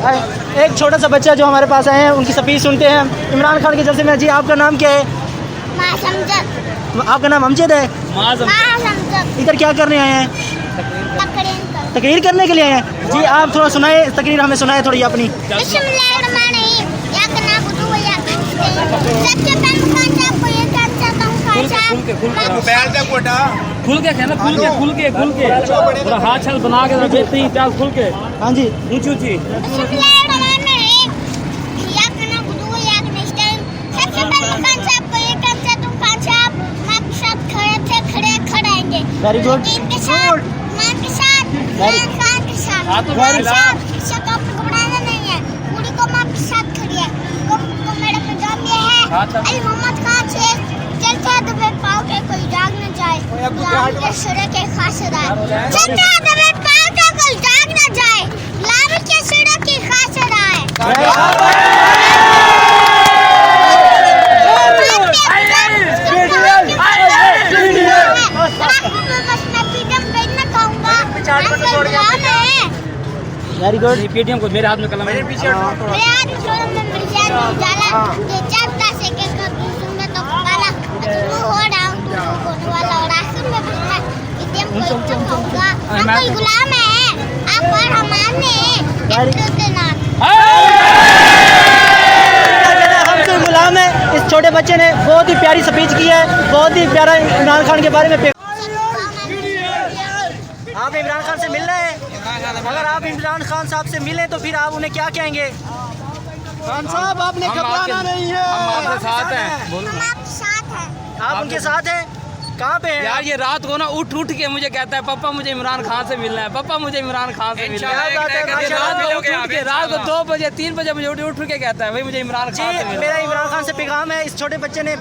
एक छोटा सा बच्चा जो हमारे पास आए हैं उनकी स्पीच सुनते हैं इमरान खान के जलसे में। जी आपका नाम क्या है? आपका नाम अमजद है। इधर क्या करने आए हैं? तकरीर करने के लिए आए हैं। जी आप थोड़ा सुनाए, तकरीर हमें सुनाए थोड़ी अपनी। खुल के हाथ छल बना के बेहतरीन चाल खुल के। हाँ जी ऊंची ऊंची। Very good. Very good. Paytm को मेरे हाथ में कलम है। पीछे हमसे गुलाम है। इस छोटे बच्चे ने बहुत ही प्यारी स्पीच की है, बहुत ही प्यारा इमरान खान के बारे में। आप इमरान खान से मिल रहे हैं? अगर आप इमरान खान साहब से मिलें तो फिर आप उन्हें क्या कहेंगे? खान साहब आपने घबराना नहीं है, हम आपके साथ हैं। आप उनके साथ हैं? कहाँ पे हैं? यार ये रात को ना उठ के मुझे कहता है पापा मुझे इमरान खान से मिलना है, पापा मुझे इमरान खान से मिलना है। रात को 2 बजे 3 बजे मुझे उठ के कहता है भाई मुझे इमरान खान से मिलना है। मेरा इमरान खान से पैगाम है, इस छोटे बच्चे ने